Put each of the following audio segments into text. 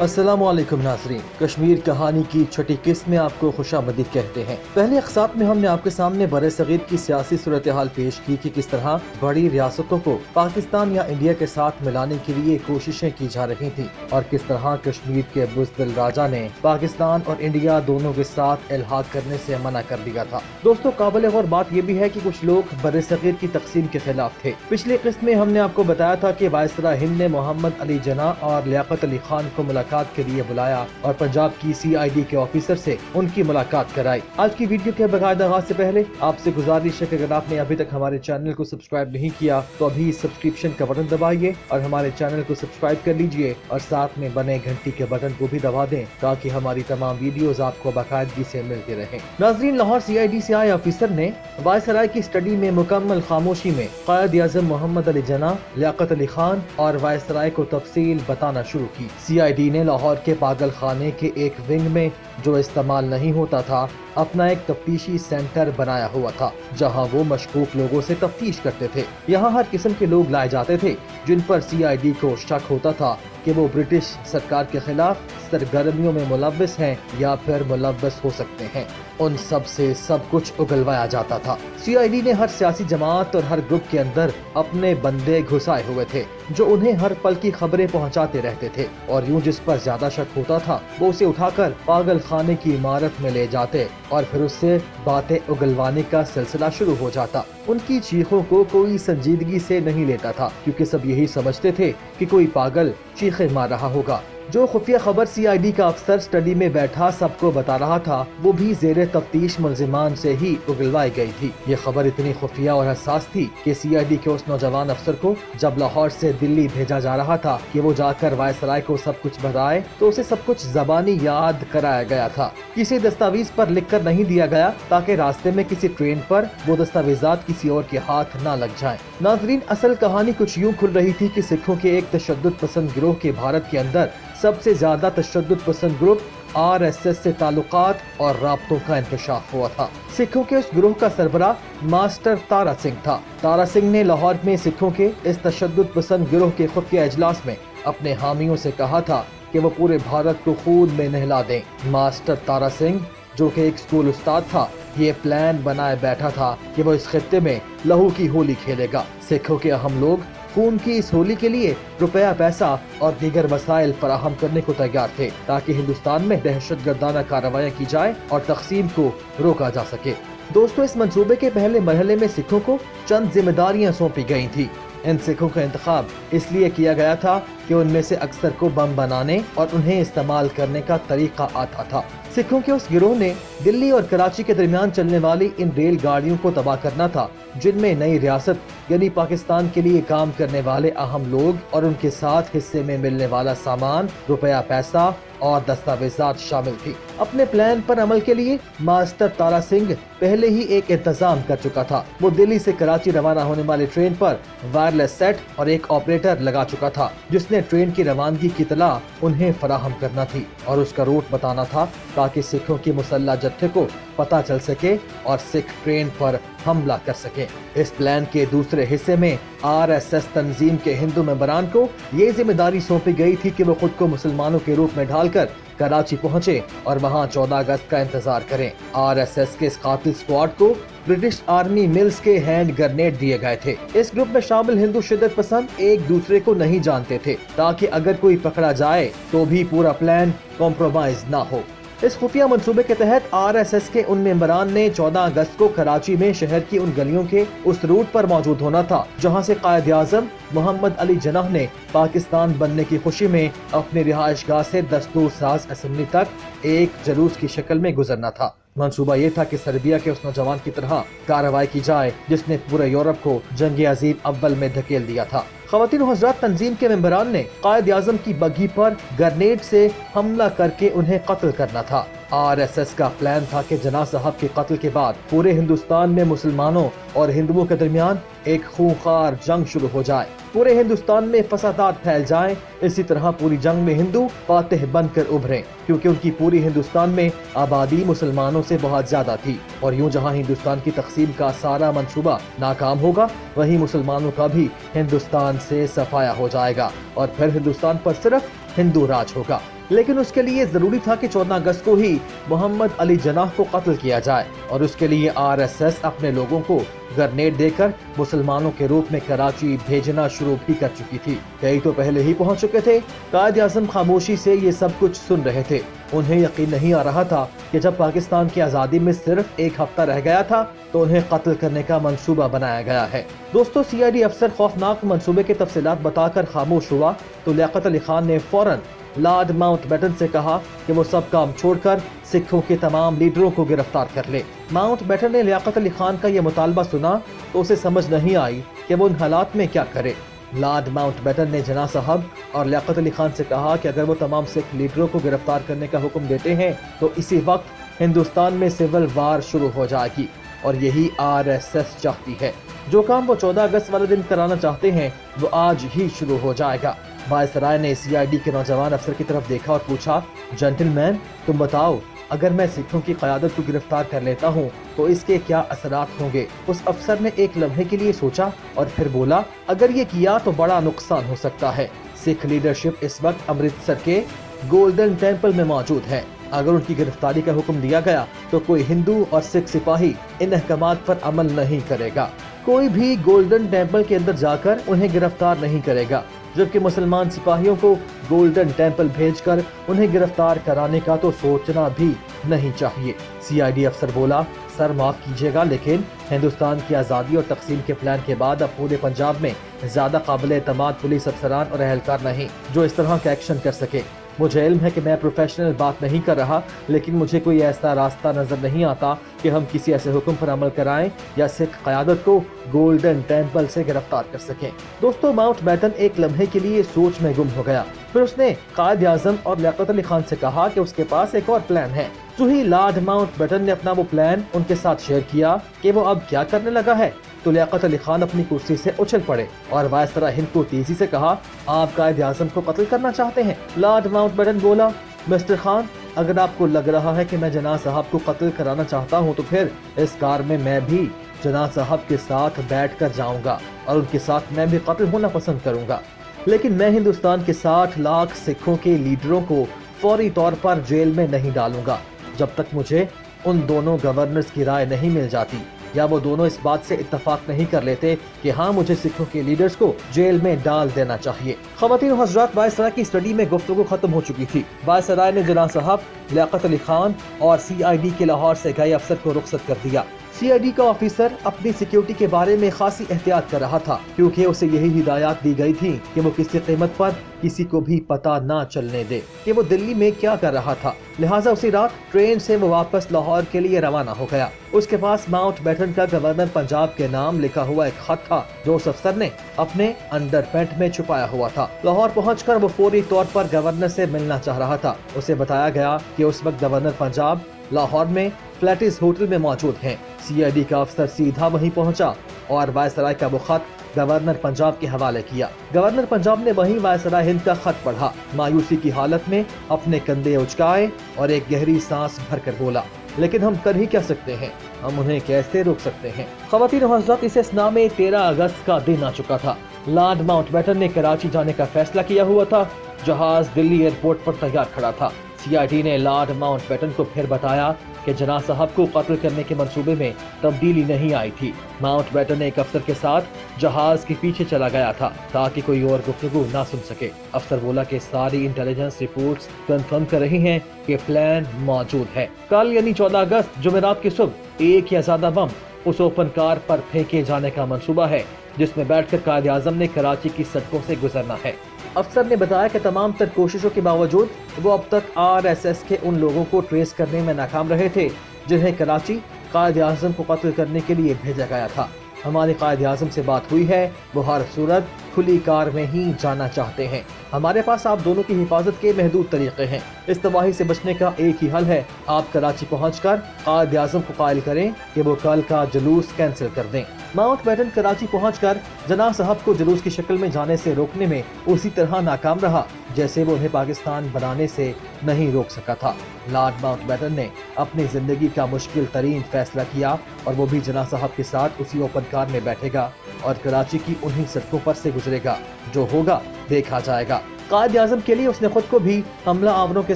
अस्सलामुअलैकुम नाज़रीन, कश्मीर कहानी की छठी किस्त में आपको खुशामदीद कहते हैं। पहले अक़सात में हमने आपके सामने बरे-सग़ीर की सियासी सूरत हाल पेश की कि किस तरह बड़ी रियासतों को पाकिस्तान या इंडिया के साथ मिलाने के लिए कोशिशें की जा रही थी और किस तरह कश्मीर के बुज़दिल राजा ने पाकिस्तान और इंडिया दोनों के साथ इल्हाक करने से मना कर दिया था। दोस्तों, काबिल गौर बात यह भी है कि कुछ लोग बरे-सग़ीर की तक़सीम के खिलाफ थे। पिछली किस्त में हमने आपको बताया था कि वायसराय हिंद ने मोहम्मद अली जिन्नाह और लियाकत अली खान को मुलाकात के लिए बुलाया और पंजाब की CID के ऑफिसर से उनकी मुलाकात कराई। आज की वीडियो के बाकायदा आगाज से पहले आपसे गुजारिश है कि अगर आपने अभी तक हमारे चैनल को सब्सक्राइब नहीं किया तो अभी सब्सक्रिप्शन का बटन दबाइए और हमारे चैनल को सब्सक्राइब कर लीजिए और साथ में बने घंटी के बटन को भी दबा दें ताकि हमारी तमाम वीडियोस आपको बाकायदगी से मिलती रहे। नाज़रीन, लाहौर CID से आए ऑफिसर ने वायसराय की स्टडी में मुकम्मल खामोशी में कायद-ए-आज़म मोहम्मद अली जिन्नाह, लियाकत अली खान और वायसराय को तफसील बताना शुरू की। CID ने लाहौर के पागल खाने के एक विंग में जो इस्तेमाल नहीं होता था अपना एक तफ्तीशी सेंटर बनाया हुआ था जहां वो मशकूक लोगों से तफ्तीश करते थे। यहाँ हर किस्म के लोग लाए जाते थे जिन पर CID को शक होता था कि वो ब्रिटिश सरकार के खिलाफ सरगर्मियों में मुलव्वस हैं या फिर मुलव्वस हो सकते हैं। उन सब से सब कुछ उगलवाया जाता था। CID ने हर सियासी जमात और हर ग्रुप के अंदर अपने बंदे घुसाए हुए थे जो उन्हें हर पल की खबरें पहुंचाते रहते थे और यूं जिस पर ज्यादा शक होता था वो उसे उठाकर पागल खाने की इमारत में ले जाते और फिर उससे बातें उगलवाने का सिलसिला शुरू हो जाता। उनकी चीखों को कोई संजीदगी से नहीं लेता था क्योंकि सब यही समझते थे कि कोई पागल चीखें मार रहा होगा। जो खुफिया खबर CID का अफसर स्टडी में बैठा सबको बता रहा था वो भी ज़ेरे तफ्तीश मुल्जिमान से ही उगलवाई गई थी। ये खबर इतनी खुफिया और हसास थी कि CID के उस नौजवान अफसर को जब लाहौर से दिल्ली भेजा जा रहा था कि वो जाकर वायसराय को सब कुछ बताए तो उसे सब कुछ ज़बानी याद कराया गया था। किसी दस्तावेज पर लिख कर नहीं दिया गया ताकि रास्ते में किसी ट्रेन पर वो दस्तावेजात किसी और के हाथ न लग जाएं। नाज़रीन, असल कहानी कुछ यूँ खुल रही थी कि सिखों के एक तशद्दुद पसंद गिरोह के भारत के अंदर सबसे ज्यादा तशद्दुद पसंद ग्रुप RSS से ताल्लुकात और राब्तों का इंकशाफ हुआ था। सिखों के उस गिरोह का सरबराह मास्टर तारा सिंह था। तारा सिंह ने लाहौर में सिखों के इस तशद्दुद पसंद गिरोह के खुफिया इजलास में अपने हामियों से कहा था कि वो पूरे भारत को खून में नहला दें। मास्टर तारा सिंह जो कि एक स्कूल उस्ताद था, ये प्लान बनाए बैठा था कि वो इस खित्ते में लहू की होली खेलेगा। सिखों के अहम लोग खून की इस होली के लिए रुपया, पैसा और दीगर वसाइल फराहम करने को तैयार थे ताकि हिंदुस्तान में दहशतगर्दाना कार्रवाइयाँ की जाए और तकसीम को रोका जा सके। दोस्तों, इस मंसूबे के पहले मरहले में सिखों को चंद जिम्मेदारियां सौंपी गई थी। इन सिखों का इंतखाब इसलिए किया गया था कि उनमें से अक्सर को बम बनाने और उन्हें इस्तेमाल करने का तरीका आता था। सिखों के उस गिरोह ने दिल्ली और कराची के दरमियान चलने वाली इन रेल गाड़ियों को तबाह करना था जिनमें नई रियासत यानी पाकिस्तान के लिए काम करने वाले अहम लोग और उनके साथ हिस्से में मिलने वाला सामान, रुपया, पैसा और दस्तावेजात शामिल थी। अपने प्लान पर अमल के लिए मास्टर तारा सिंह पहले ही एक इंतजाम कर चुका था। वो दिल्ली से कराची रवाना होने वाली ट्रेन पर वायरलेस सेट और एक ऑपरेटर लगा चुका था जिसने ट्रेन की रवानगी की इत्तला उन्हें फराहम करना थी और उसका रूट बताना था ताकि सिखों की मुसल्लह जत्थे को पता चल सके और सिख ट्रेन पर हमला कर सके। इस प्लान के दूसरे हिस्से में RSS तंजीम के हिंदू मेंबरान को ये जिम्मेदारी सौंपी गई थी कि वो खुद को मुसलमानों के रूप में ढालकर कराची पहुंचे और वहां 14 अगस्त का इंतजार करें। RSS के इस कातिल स्क्वाड को ब्रिटिश आर्मी मिल्स के हैंड ग्रेनेड दिए गए थे। इस ग्रुप में शामिल हिंदू शिद्दत पसंद एक दूसरे को नहीं जानते थे ताकि अगर कोई पकड़ा जाए तो भी पूरा प्लान कॉम्प्रोमाइज ना हो। इस खुफिया मंसूबे के तहत RSS के उन मेंबरान ने 14 अगस्त को कराची में शहर की उन गलियों के उस रूट पर मौजूद होना था जहां से कायद-ए-आज़म मोहम्मद अली जिन्नाह ने पाकिस्तान बनने की खुशी में अपनी रिहाइशगाह से दस्तूर साज असेंबली तक एक जुलूस की शक्ल में गुजरना था। मंसूबा ये था कि सर्बिया के उस नौजवान की तरह कार्रवाई की जाए जिसने पूरे यूरोप को जंग अजीम अव्वल में धकेल दिया था। ख़वातीन व हज़रात, तंजीम के मेंबरान ने कायद-ए-आज़म की बग्घी पर ग्रेनेड से हमला करके उन्हें कत्ल करना था। RSS का प्लान था कि जिन्नाह साहब के कत्ल के बाद पूरे हिंदुस्तान में मुसलमानों और हिंदुओं के दरमियान एक खूंखार जंग शुरू हो जाए, पूरे हिंदुस्तान में फसादात फैल जाएं। इसी तरह पूरी जंग में हिंदू फातिह बनकर उभरें क्योंकि उनकी पूरी हिंदुस्तान में आबादी मुसलमानों से बहुत ज्यादा थी और यूं जहां हिंदुस्तान की तकसीम का सारा मंसूबा नाकाम होगा वहीं मुसलमानों का भी हिंदुस्तान से सफाया हो जाएगा और फिर हिंदुस्तान पर सिर्फ हिंदू राज होगा। लेकिन उसके लिए जरूरी था कि 14 अगस्त को ही मोहम्मद अली जनाह को कत्ल किया जाए और उसके लिए आरएसएस अपने लोगों को ग्रेनेड देकर मुसलमानों के रूप में कराची भेजना शुरू भी कर चुकी थी। कई तो पहले ही पहुंच चुके थे। कायद-ए-आज़म खामोशी से ये सब कुछ सुन रहे थे। उन्हें यकीन नहीं आ रहा था कि जब पाकिस्तान की आज़ादी में सिर्फ एक हफ्ता रह गया था तो उन्हें कत्ल करने का मंसूबा बनाया गया है। दोस्तों, सीआईडी अफसर खौफनाक मंसूबे के तफसीलात बताकर खामोश हुआ तो लियाकत अली खान ने फौरन लॉर्ड माउंटबेटन से कहा कि वो सब काम छोड़कर सिखों के तमाम लीडरों को गिरफ्तार कर ले। माउंटबेटन ने लियाकत अली खान का यह मुतालबा सुना तो उसे समझ नहीं आई कि वो उन हालात में क्या करे। लॉर्ड माउंटबेटन ने जना साहब और लियाकत अली खान से कहा कि अगर वो तमाम सिख लीडरों को गिरफ्तार करने का हुक्म देते हैं तो इसी वक्त हिंदुस्तान में सिविल वार शुरू हो जाएगी और यही आरएसएस चाहती है। जो काम वो 14 अगस्त वाले दिन कराना चाहते हैं वो आज ही शुरू हो जाएगा। वायसराय ने सीआईडी के नौजवान अफसर की तरफ देखा और पूछा, जेंटलमैन, तुम बताओ, अगर मैं सिखों की क़यादत को गिरफ्तार कर लेता हूँ तो इसके क्या असरात होंगे? उस अफसर ने एक लम्हे के लिए सोचा और फिर बोला, अगर ये किया तो बड़ा नुकसान हो सकता है। सिख लीडरशिप इस वक्त अमृतसर के गोल्डन टेम्पल में मौजूद है। अगर उनकी गिरफ्तारी का हुक्म दिया गया तो कोई हिंदू और सिख सिपाही इन अहकामात पर अमल नहीं करेगा। कोई भी गोल्डन टेम्पल के अंदर जाकर उन्हें गिरफ्तार नहीं करेगा, जबकि मुसलमान सिपाहियों को गोल्डन टेम्पल भेजकर उन्हें गिरफ्तार कराने का तो सोचना भी नहीं चाहिए। सीआईडी अफसर बोला, सर माफ कीजिएगा, लेकिन हिंदुस्तान की आज़ादी और तकसीम के प्लान के बाद अब पूरे पंजाब में ज्यादा काबिल एतमाद पुलिस अफसरान और एहलकार नहीं जो इस तरह का एक्शन कर सके। मुझे इल्म है कि मैं प्रोफेशनल बात नहीं कर रहा, लेकिन मुझे कोई ऐसा रास्ता नजर नहीं आता कि हम किसी ऐसे हुक्म पर अमल कराएं या सिख क़यादत को गोल्डन टेम्पल से गिरफ्तार कर सकें। दोस्तों, माउंटबेटन एक लम्हे के लिए सोच में गुम हो गया। फिर उसने कायद-ए-आज़म और लियाकत अली खान से कहा कि उसके पास एक और प्लान है। जो ही लॉर्ड माउंटबेटन ने अपना वो प्लान उनके साथ शेयर किया कि वो अब क्या करने लगा है तो लियाकत अली खान अपनी कुर्सी से उछल पड़े और वायसराय हिंद को तेजी से कहा, आप कायद-ए-आज़म को कत्ल करना चाहते हैं? लॉर्ड माउंटबेटन बोला, मिस्टर खान, अगर आपको लग रहा है कि मैं जना साहब को कत्ल कराना चाहता हूं तो फिर इस कार में मैं भी जना साहब के साथ बैठ कर जाऊंगा और उनके साथ मैं भी कत्ल होना पसंद करूंगा, लेकिन मैं हिंदुस्तान के 60 लाख सिखों के लीडरों को फौरी तौर पर जेल में नहीं डालूंगा जब तक मुझे उन दोनों गवर्नर्स की राय नहीं मिल जाती या वो दोनों इस बात से इत्तेफाक नहीं कर लेते कि हाँ, मुझे सिखों के लीडर्स को जेल में डाल देना चाहिए। ख़वातीन और हज़रात, वायसराय की स्टडी में गुफ्तगू खत्म हो चुकी थी। वायसराय ने जना साहब, लियाकत अली खान और सीआईडी के लाहौर से गए अफसर को रुखसत कर दिया। सीआईडी का ऑफिसर अपनी सिक्योरिटी के बारे में खासी एहतियात कर रहा था क्योंकि उसे यही हिदायत दी गई थी कि वो किसी कीमत पर किसी को भी पता ना चलने दे कि वो दिल्ली में क्या कर रहा था। लिहाजा उसी रात ट्रेन से वो वापस लाहौर के लिए रवाना हो गया। उसके पास माउंटबेटन का गवर्नर पंजाब के नाम लिखा हुआ एक खत था जो उस अफसर ने अपने अंडरपैंट में छुपाया हुआ था। लाहौर पहुंचकर वो फौरी तौर पर गवर्नर से मिलना चाह रहा था। उसे बताया गया कि उस वक्त गवर्नर पंजाब लाहौर में फ्लैटिस होटल में मौजूद हैं। सीआईडी का अफसर सीधा वहीं पहुंचा और वायसराय का वो खत गवर्नर पंजाब के हवाले किया। गवर्नर पंजाब ने वहीं वायसराय हिंद का खत पढ़ा, मायूसी की हालत में अपने कंधे उचकाए और एक गहरी सांस भरकर बोला, लेकिन हम कर ही क्या सकते हैं, हम उन्हें कैसे रोक सकते हैं। ख़वातीन और हज़रात, इस असना में 13 अगस्त का दिन आ चुका था। लॉर्ड माउंटबेटन ने कराची जाने का फैसला किया हुआ था। जहाज दिल्ली एयरपोर्ट पर तैयार खड़ा था। सीआईडी ने लॉर्ड माउंटबेटन को फिर बताया कि जना साहब को कत्ल करने के मंसूबे में तब्दीली नहीं आई थी। माउंटबेटन एक अफसर के साथ जहाज के पीछे चला गया था ताकि कोई और गुफ्तगू ना सुन सके। अफसर बोला कि सारी इंटेलिजेंस रिपोर्ट्स कंफर्म कर रही हैं कि प्लान मौजूद है। कल यानी 14 अगस्त जुमेरात की सुबह एक या ज्यादा बम उस ओपन कार पर फेंके जाने का मंसूबा है जिसमें बैठकर कायद-ए-आज़म ने कराची की सड़कों से गुजरना है। अफसर ने बताया कि तमाम तर कोशिशों के बावजूद वो अब तक आरएसएस के उन लोगों को ट्रेस करने में नाकाम रहे थे जिन्हें कराची कायद-ए-आज़म को कत्ल करने के लिए भेजा गया था। हमारी कायद-ए-आज़म से बात हुई है, वो हर सूरत खुली कार में ही जाना चाहते हैं। हमारे पास आप दोनों की हिफाजत के महदूद तरीके हैं। इस तबाही से बचने का एक ही हल है, आप कराची पहुंचकर कायद-ए-आज़म को कायल करें कि वो कल का जुलूस कैंसिल कर दें। माउंटबेटन कराची पहुंचकर जना साहब को जुलूस की शक्ल में जाने से रोकने में उसी तरह नाकाम रहा जैसे वो उन्हें पाकिस्तान बनाने से नहीं रोक सका था। लॉर्ड माउंटबेटन ने अपनी जिंदगी का मुश्किल तरीन फैसला किया और वो भी जना साहब के साथ उसी ओपन कार में बैठेगा और कराची की उन्हीं सड़कों पर से गुजरेगा। जो होगा देखा जाएगा। قائد اعظم کے لیے اس نے خود کو بھی حملہ آوروں کے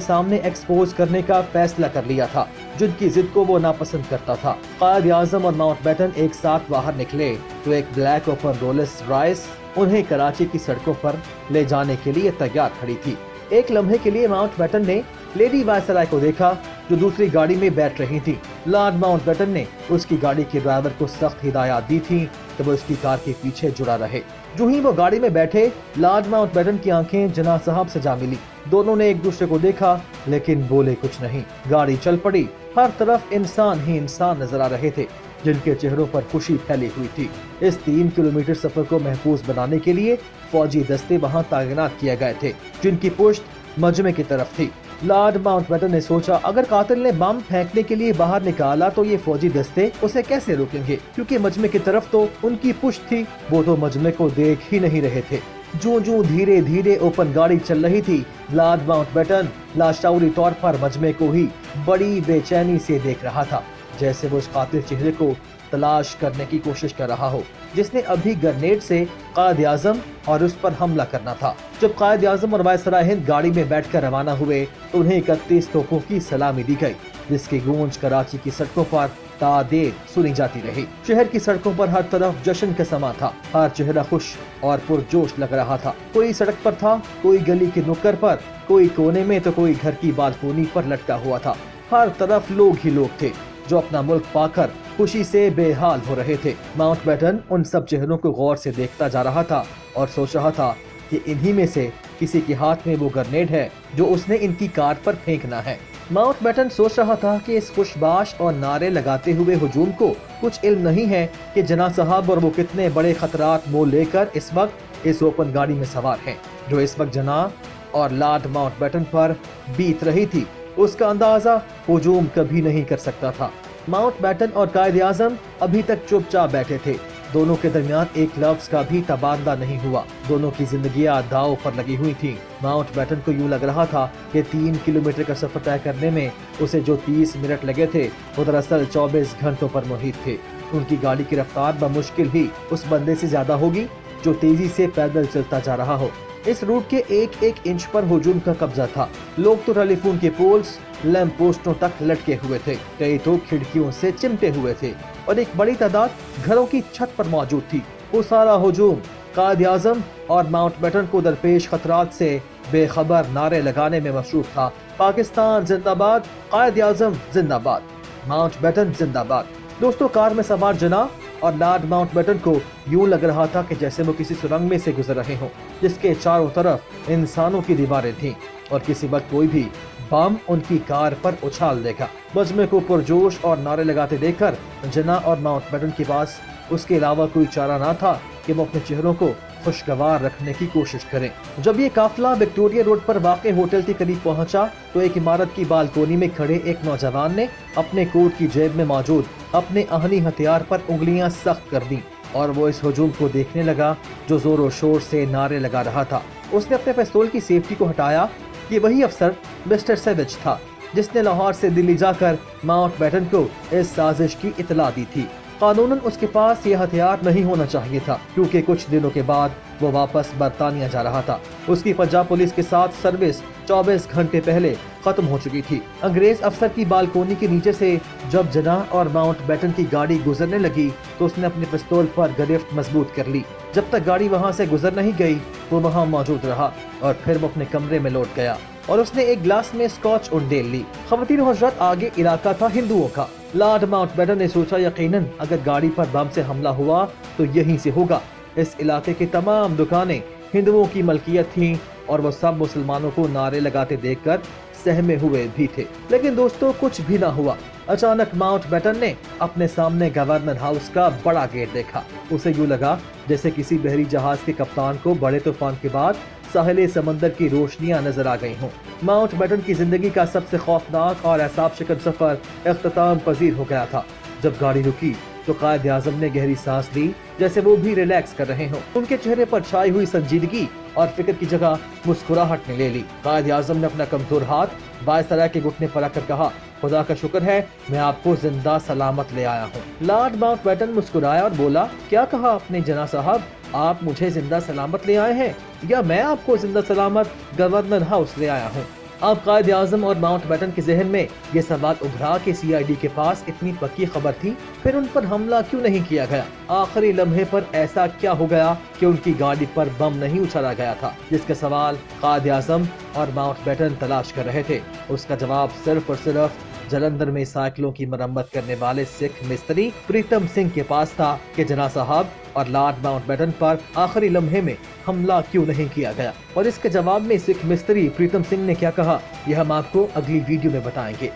سامنے ایکسپوز کرنے کا فیصلہ کر لیا تھا جن کی ضد کو وہ ناپسند کرتا تھا۔ قائد اعظم اور ماؤنٹ بیٹن ایک ساتھ باہر نکلے تو ایک بلیک اوپن رولس رائس انہیں کراچی کی سڑکوں پر لے جانے کے لیے تیار کھڑی تھی۔ ایک لمحے کے لیے ماؤنٹ بیٹن نے لیڈی وائسرائے کو دیکھا جو دوسری گاڑی میں بیٹھ رہی تھی۔ لارڈ ماؤنٹ بیٹن نے اس کی گاڑی کے ڈرائیور کو سخت ہدایات دی تھی کہ وہ اس کی کار کے پیچھے جڑا رہے۔ جو ہی وہ گاڑی میں بیٹھے لارڈ ماؤنٹ بیٹن کی آنکھیں جناح صاحب سے جا ملی۔ دونوں نے ایک دوسرے کو دیکھا لیکن بولے کچھ نہیں۔ گاڑی چل پڑی۔ ہر طرف انسان ہی انسان نظر آ رہے تھے جن کے چہروں پر خوشی پھیلی ہوئی تھی۔ اس 3 کلومیٹر سفر کو محفوظ بنانے کے لیے فوجی دستے وہاں تعینات کیے گئے تھے جن کی پشت مجمع کی طرف تھی۔ لارڈ ماؤنٹ بیٹن نے سوچا اگر قاتل نے بم پھینکنے کے لیے باہر نکالا تو یہ فوجی دستے اسے کیسے روکیں گے، کیونکہ مجمع کی طرف تو ان کی پشت تھی۔ وہ تو مجمع کو دیکھ ہی نہیں رہے تھے۔ جو دھیرے دھیرے اوپن گاڑی چل رہی تھی لارڈ ماؤنٹ بیٹن لاشعوری طور پر مجمع کو ہی بڑی بے چینی سے دیکھ رہا تھا، جیسے وہ اس قاتل چہرے کو تلاش کرنے کی کوشش کر رہا ہو جس نے ابھی گرنیڈ سے قائد اعظم اور اس پر حملہ کرنا تھا۔ جب قائد اعظم اور وائسرائے ہند گاڑی میں بیٹھ کر روانہ ہوئے تو انہیں 31 توپوں کی سلامی دی گئی جس کی گونج کراچی کی سڑکوں پر تا دیر سنی جاتی رہی۔ شہر کی سڑکوں پر ہر طرف جشن کا سما تھا، ہر چہرہ خوش اور پرجوش لگ رہا تھا۔ کوئی سڑک پر تھا، کوئی گلی کے نکڑ پر، کوئی کونے میں تو کوئی گھر کی بالکونی پر لٹکا ہوا تھا۔ ہر طرف لوگ ہی لوگ تھے جو اپنا ملک پا کر خوشی سے بے حال ہو رہے تھے۔ ماؤنٹ بیٹن ان سب چہروں کو غور سے دیکھتا جا رہا تھا اور سوچ رہا تھا کہ انہی میں سے کسی کے ہاتھ میں وہ گرنیڈ ہے جو اس نے ان کی کار پر پھینکنا ہے۔ ماؤنٹ بیٹن سوچ رہا تھا کہ اس خوش باش اور نعرے لگاتے ہوئے ہجوم کو کچھ علم نہیں ہے کہ جناح صاحب اور وہ کتنے بڑے خطرات مول لے کر اس وقت اس اوپن گاڑی میں سوار ہیں جو اس وقت جناح اور لارڈ ماؤنٹ بیٹن پر بیت رہی تھی۔ اس کا اندازہ ہجوم کبھی نہیں کر سکتا تھا۔ ماؤنٹ بیٹن اور قائد اعظم ابھی تک چپ چاپ بیٹھے تھے۔ دونوں کے درمیان ایک لفظ کا بھی تبادلہ نہیں ہوا۔ دونوں کی زندگیاں داؤ پر لگی ہوئی تھیں۔ ماؤنٹ بیٹن کو یوں لگ رہا تھا کہ 3 کلومیٹر کا سفر طے کرنے میں اسے جو 30 منٹ لگے تھے وہ دراصل 24 گھنٹوں پر محیط تھے۔ ان کی گاڑی کی رفتار بمشکل ہی اس بندے سے زیادہ ہوگی جو تیزی سے پیدل چلتا جا رہا ہو۔ اس روٹ کے ایک ایک انچ پر ہجوم کا قبضہ تھا۔ لوگ تو ٹیلی فون کے پولز، لیمپ پوسٹوں تک لٹکے ہوئے تھے، کئی تو کھڑکیوں سے چمٹے ہوئے تھے اور ایک بڑی تعداد گھروں کی چھت پر موجود تھی۔ وہ سارا ہجوم قائد اعظم اور ماؤنٹ بیٹن کو درپیش خطرات سے بے خبر نعرے لگانے میں مصروف تھا۔ پاکستان زندہ باد، قائد اعظم زندہ باد، ماؤنٹ بیٹن زندہ باد۔ دوستوں، کار میں سوار جناح اور لارڈ ماؤنٹ بیٹن کو یوں لگ رہا تھا کہ جیسے وہ کسی سرنگ میں سے گزر رہے ہوں جس کے چاروں طرف انسانوں کی دیواریں تھیں اور کسی وقت کوئی بھی بم ان کی کار پر اچھال دے گا۔ مجمع کو پرجوش اور نعرے لگاتے دیکھ کر جناح اور ماؤنٹ بیٹن کے پاس اس کے علاوہ کوئی چارہ نہ تھا کہ وہ اپنے چہروں کو خوشگوار رکھنے کی کوشش کریں۔ جب یہ قافلہ وکٹوریہ روڈ پر واقع ہوٹل کے قریب پہنچا تو ایک عمارت کی بالکونی میں کھڑے ایک نوجوان نے اپنے کوٹ کی جیب میں موجود اپنے آہنی ہتھیار پر انگلیاں سخت کر دیں اور وہ اس ہجوم کو دیکھنے لگا جو زور و شور سے نعرے لگا رہا تھا۔ اس نے اپنے پستول کی سیفٹی کو ہٹایا۔ یہ وہی افسر مسٹر سیوج تھا جس نے لاہور سے دلی جا کر ماؤنٹ بیٹن کو اس سازش کی اطلاع دی تھی۔ قانوناً اس کے پاس یہ ہتھیار نہیں ہونا چاہیے تھا کیونکہ کچھ دنوں کے بعد وہ واپس برطانیہ جا رہا تھا۔ اس کی پنجاب پولیس کے ساتھ سروس 24 گھنٹے پہلے ختم ہو چکی تھی۔ انگریز افسر کی بالکونی کے نیچے سے جب جناح اور ماؤنٹ بیٹن کی گاڑی گزرنے لگی تو اس نے اپنے پستول پر گرفت مضبوط کر لی۔ جب تک گاڑی وہاں سے گزر نہیں گئی وہ وہاں موجود رہا اور پھر وہ اپنے کمرے میں لوٹ گیا اور اس نے ایک گلاس میں اسکاچ انڈیل لی۔ خواتین و حضرات، آگے علاقہ تھا ہندوؤں کا۔ لارڈ ماؤنٹ بیٹن نے سوچا یقیناً اگر گاڑی پر بم سے حملہ ہوا تو یہیں سے ہوگا۔ اس علاقے کی تمام دکانیں ہندوؤں کی ملکیت تھیں اور وہ سب مسلمانوں کو نعرے لگاتے دیکھ کر سہمے ہوئے بھی تھے۔ لیکن دوستوں، کچھ بھی نہ ہوا۔ اچانک ماؤنٹ بیٹن نے اپنے سامنے گورنر ہاؤس کا بڑا گیٹ دیکھا۔ اسے یوں لگا جیسے کسی بحری جہاز کے کپتان کو بڑے طوفان کے بعد ساحل سمندر کی روشنیاں نظر آ گئی ہوں۔ ماؤنٹ بیٹن کی زندگی کا سب سے خوفناک اور اعصاب شکن سفر اختتام پذیر ہو گیا تھا۔ جب گاڑی رکی تو قائد اعظم نے گہری سانس لی جیسے وہ بھی ریلیکس کر رہے ہوں۔ ان کے چہرے پر چھائی ہوئی سنجیدگی اور فکر کی جگہ مسکراہٹ نے لے لی۔ قائد اعظم نے اپنا کمزور ہاتھ وائسرائے کے گھٹنے پر رکھ کر کہا، खुदा का शुक्र है मैं आपको जिंदा सलामत ले आया हूँ। लॉर्ड माउंटबेटन मुस्कुराया और बोला, क्या कहा आपने जना साहब, आप मुझे जिंदा सलामत ले आए हैं या मैं आपको जिंदा सलामत गवर्नर हाउस ले आया हूँ? अब कायद आज़म और माउंटबेटन के जहन में ये सवाल उभरा कि CID के पास इतनी पक्की खबर थी, फिर उन पर हमला क्यों नहीं किया गया? आखिरी लम्हे पर ऐसा क्या हो गया कि उनकी गाड़ी पर बम नहीं उछाला गया था, जिसके सवाल कायद आज़म और माउंटबेटन तलाश कर रहे थे। उसका जवाब सिर्फ और सिर्फ जलंधर में साइकिलों की मरम्मत करने वाले सिख मिस्त्री प्रीतम सिंह के पास था कि जना साहब और लॉर्ड माउंटबेटन पर आखिरी लम्हे में हमला क्यों नहीं किया गया। और इसके जवाब में सिख मिस्त्री प्रीतम सिंह ने क्या कहा, यह हम आपको अगली वीडियो में बताएंगे।